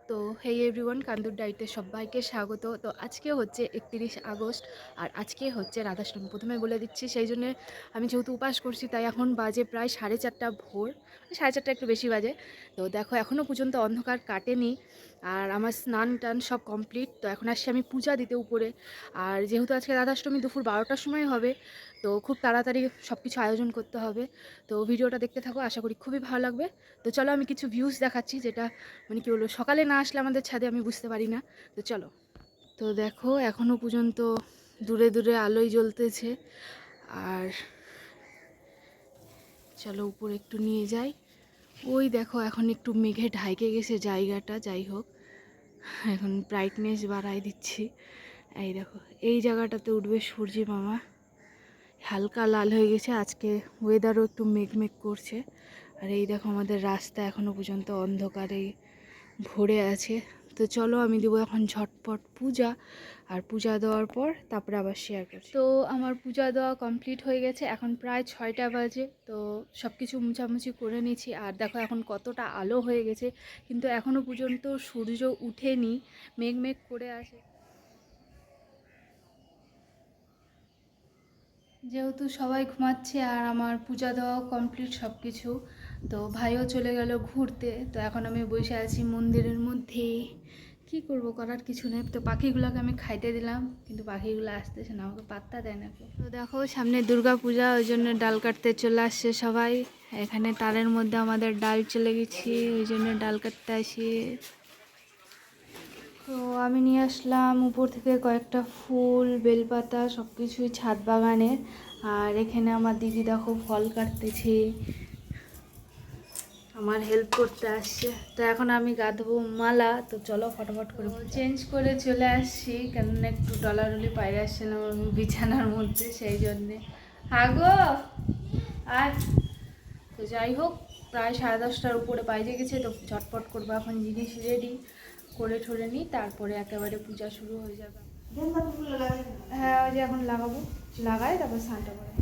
তো হেই এভরিওয়ান, কান্দুর ডায়েরিতে সবাইকে স্বাগত। তো আজকে হচ্ছে 31 আগস্ট আর আজকে হচ্ছে রাধাষ্টমী। প্রথমে বলে দিচ্ছি, সেই জন্য আমি যেহেতু উপাস করছি তাই এখন বাজে প্রায় 4:30 ভোর, 4:30 একটু বেশি বাজে। তো দেখো এখনও পর্যন্ত অন্ধকার কাটেনি আর আমার স্নান টান সব কমপ্লিট। তো এখন আসছি আমি পূজা দিতে উপরে। আর যেহেতু আজকে রাধাষ্টমী দুপুর 12টার সময় হবে, তো খুব তাড়াতাড়ি সব কিছু আয়োজন করতে হবে। তো ভিডিওটা দেখতে থাকো, আশা করি খুবই ভালো লাগবে। তো চলো আমি কিছু ভিউজ দেখাচ্ছি, যেটা মানে কি বলবো, সকালে না আসলে আমাদের ছাদে আমি বুঝতে পারি না। তো চলো। তো দেখো এখনও পর্যন্ত দূরে দূরে আলোয় জ্বলতেছে। আর চলো উপরে একটু নিয়ে যাই। ওই দেখো এখন একটু মেঘে ঢাইকে গেছে জায়গাটা, যাই হোক এখন ব্রাইটনেস বাড়াই দিচ্ছি। এই দেখো এই জায়গাটাতে উঠবে সূর্যি মামা, হালকা লাল হয়ে গেছে। আজকে ওয়েদারও একটু মেঘ মেঘ করছে। আর এই দেখো আমাদের রাস্তা এখনও পর্যন্ত অন্ধকারে ভরে আছে। তো চলো আমি দেবো এখন ঝটপট পূজা, আর পূজা দেওয়ার পর তারপরে আবার শেয়ার করছি। তো আমার পূজা দেওয়া কমপ্লিট হয়ে গেছে, এখন প্রায় 6টা বাজে। তো সব কিছু মুছামুছি করে নিয়েছি। আর দেখো এখন কতটা আলো হয়ে গেছে, কিন্তু এখনও পর্যন্ত সূর্য উঠেনি, মেঘ মেঘ করে আছে। যেহেতু সবাই ঘুমাচ্ছে আর আমার পূজা দেওয়া কমপ্লিট সব কিছু, তো ভাইও চলে গেল ঘুরতে। তো এখন আমি বসে আছি মন্দিরের মধ্যে, কি করব, করার কিছু নেই। তো পাখিগুলোকে আমি খাইতে দিলাম, কিন্তু পাখিগুলো আসতেছে না, আমাকে পাত্তা দেয় না। তো দেখো সামনে দুর্গা পূজা, ওই জন্য ডাল কাটতে চলে আসছে সবাই। এখানে তারের মধ্যে আমাদের ডাল চলে গেছি, ওই জন্য ডাল কাটতে আসি। তো আমি নিয়ে আসলাম উপর থেকে কয়েকটা ফুল, বেলপাতা, সব কিছুই ছাদ বাগানের। আর এখানে আমার দিদি দেখো ফল কাটতেছে, আমার হেল্প করতে আসছে। তো এখন আমি গাঁথবো মালা। তো চলো ফটাফট করে চেঞ্জ করে চলে আসছি, কেননা একটু ডলারলি বাইরে আসছিলাম আমি বিছানার মধ্যে, সেই জন্যে। আগো আর তো যাই হোক, প্রায় 10:30টার উপরে বাইরে গেছে। তো ঝটপট করবো এখন, জিনিস রেডি করে ঠরে নিই, তারপরে একেবারে পূজা শুরু হয়ে যাবে। হ্যাঁ ওই যে এখন লাগাবো, লাগাই তারপর স্নানটা করে।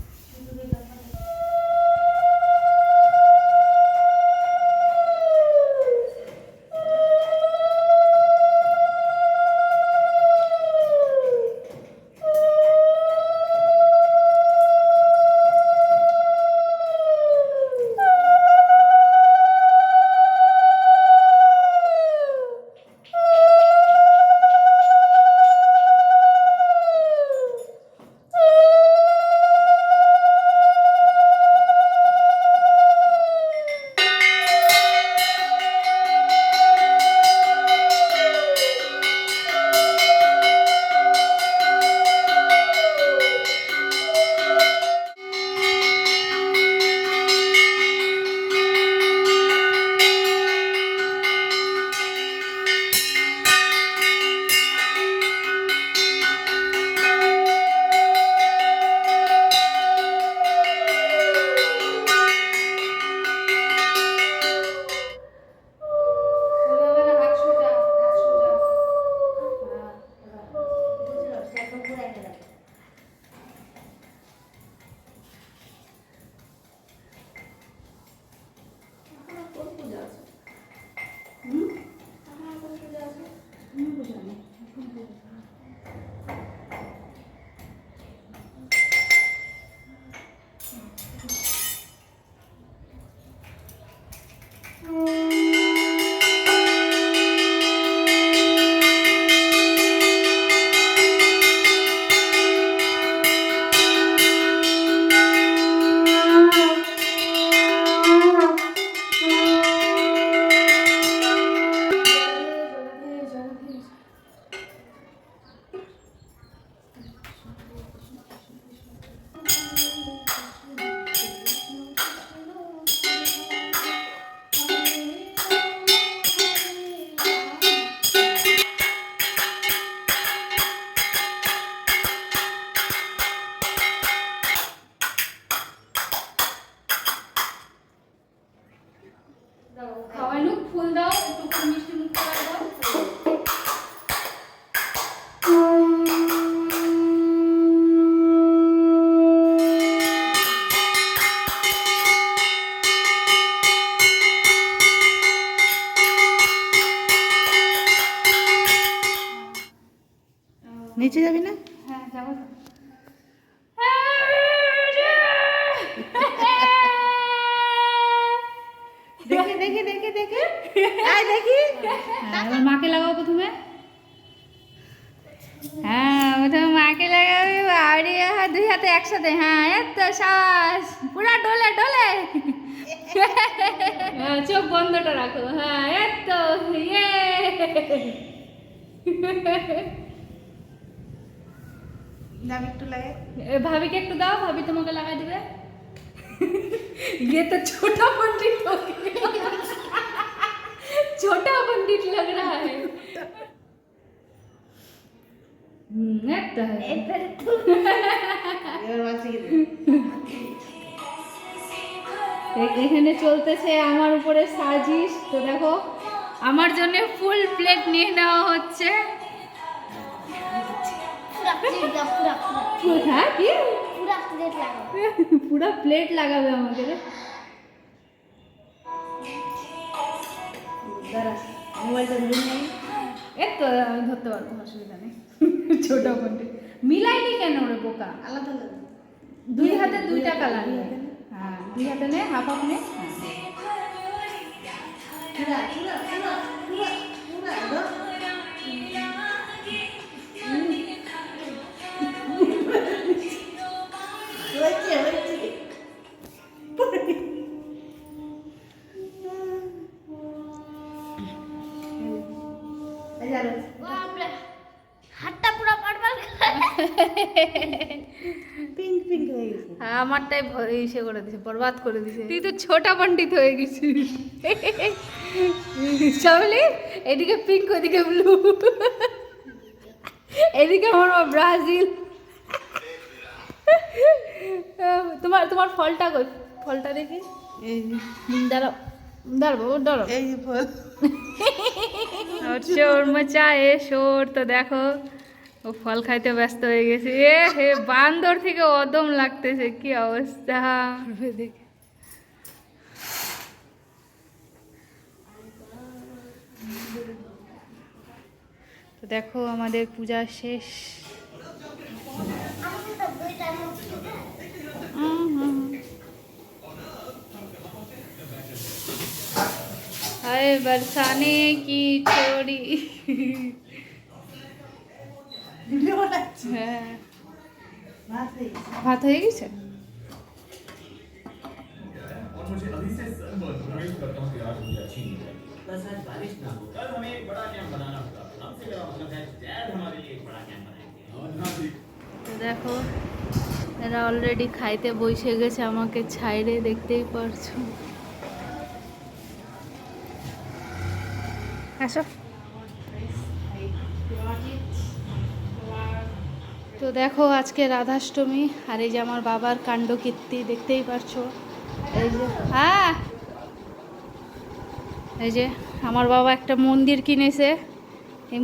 নিচে যাবি না? হ্যাঁ যাবো তো। দেখে দেখে দেখে দেখে আয় দেখি। এবার মাকে লাগাও প্রথমে। হ্যাঁ প্রথমে মাকে লাগাবে, আর দুই হাতে একসাথে। হ্যাঁ এত শ্বাস পুরা ডলে ডলে। চোখ বন্ধটা রাখো। হ্যাঁ এত ইয়ে। যাবি একটু লাগে। ভাবিকে একটু দাও, ভাবি তোমাকে লাগাই দিবে। ये तो छोटा पंडित हो गया। छोटा पंडित लग रहा है। একটা है। এবার বাসি এখানে চলতেছে আমার উপরে সাজিশ। তো দেখো আমার জন্য ফুল প্লেট নিয়ে নেওয়া হচ্ছে। হ্যাঁ কি পুরো প্লেট লাগাবে আমাকে রে। মোবাইলটা ধরে নেই। এই তো আমি ধরতে পারবো, অসুবিধা নেই। ছোট পন্ডিত মিলাইনি কেন রে বোকা? আলাদা আলাদা দুই হাতে দুইটা কালার। হ্যাঁ দুই হাতে নে, হাফ হাফ নে। পুরা পুরা পুরা পুরা পুরা হয়েছে হয়েছে। হাতটা পুরো পারপাল পিঙ্ক পিঙ্ক হয়ে গেছে। আমারটাই ইসে করে দিছে, বরবাদ করে দিছে। তুই তো ছোটা পণ্ডিত হয়ে গেছিস। সামলি এদিকে পিঙ্ক, ওদিকে ব্লু, এদিকে আমার ব্রাজিল। তোমার তোমার ফলটা কই? ফলটা দেখি। এই যে দাঁড়াও দাঁড়াবো দাঁড়াও। এই যে ফল। শোর মচায়ে শোর। তো দেখো ও ফল খাইতে ব্যস্ত হয়ে গেছে। এ হে বান্দর থেকে অদম লাগতেছে, কি অবস্থা দেখে। তো দেখো আমাদের পূজা শেষ। हाय बरसाने की छोड़ी। ভিডিও বানাচ্ছি। হ্যাঁ ভাত হয়ে গেছে। ভাত হয়ে গেছে। और मुझे अभी से उम्मीद करता हूँ कि आज मुझे अच्छी नींद आएगी। बस आज बारिश ना हो। कल हमें एक बड़ा कैंप बनाना होगा। हमसे मेरा मतलब है डैड हमारे लिए एक बड़ा कैंप बनाएंगे। और ना भी তো দেখো এরা অলরেডি খাইতে বসে গেছে, আমাকে ছাইরে, দেখতেই পারছো। আসো। তো দেখো আজকে রাধাষ্টমী, আর এই যে আমার বাবার কাণ্ডকীর্তি দেখতেই পারছো। এই যে হ্যাঁ এই যে আমার বাবা একটা মন্দির কিনেছে। এই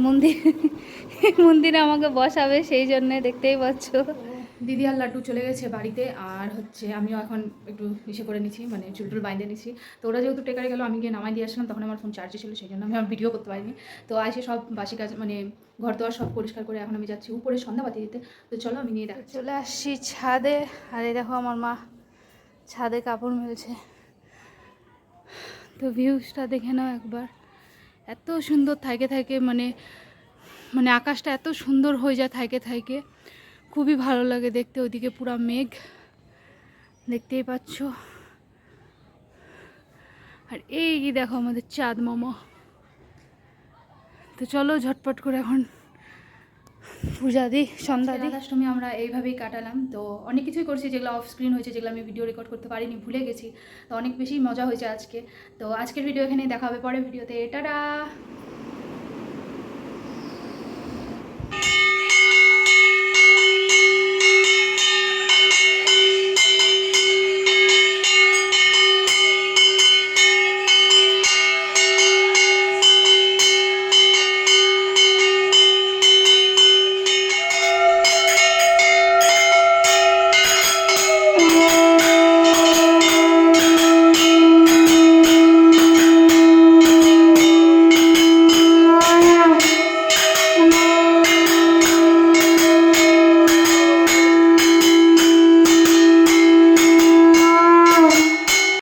মন্দিরে আমাকে বসাবে, সেই জন্যে দেখতেই পাচ্ছ। দিদি আর লাড্ডু চলে গেছে বাড়িতে, আর হচ্ছে আমিও এখন একটু ইসে করে নিচ্ছি, মানে চুলটুল বাইন্ধে নিচ্ছি। তো ওরা যেহেতু টেকারে গেল, আমি গিয়ে নামাই দিয়ে আসলাম, তখন আমার ফোন চার্জে ছিল, সেই জন্য আমি ভিডিও করতে পারিনি। তো এসে সব বাসি কাজ মানে ঘর দোয়ার সব পরিষ্কার করে এখন আমি যাচ্ছি উপরে সন্ধ্যাবাতি দিতে। তো চলো আমি নিয়ে দেখো। চলে আসছি ছাদে, আর এই দেখো আমার মা ছাদে কাপড় মেলছে। তো ভিউজটা দেখে নাও একবার, এত সুন্দর থাকে থাকে, মানে মানে আকাশটা এত সুন্দর হয়ে যায় থাকে থাকে, খুবই ভালো লাগে দেখতে। ওইদিকে পুরা মেঘ দেখতেই পাচ্ছ, আর এই দেখো আমাদের চাঁদ মামা। তো চলো ঝটপট করে এখন পূজা দিই, সন্ধ্যা দিই। রাধাষ্টমী আমরা এইভাবেই কাটালাম। তো অনেক কিছুই করছি যেগুলো অফ স্ক্রিন হয়েছে, যেগুলো আমি ভিডিও রেকর্ড করতে পারিনি, ভুলে গেছি। তো অনেক বেশি মজা হয়েছে আজকে। তো আজকের ভিডিও এখানেই দেখা হবে পরের ভিডিওতে। টাটা।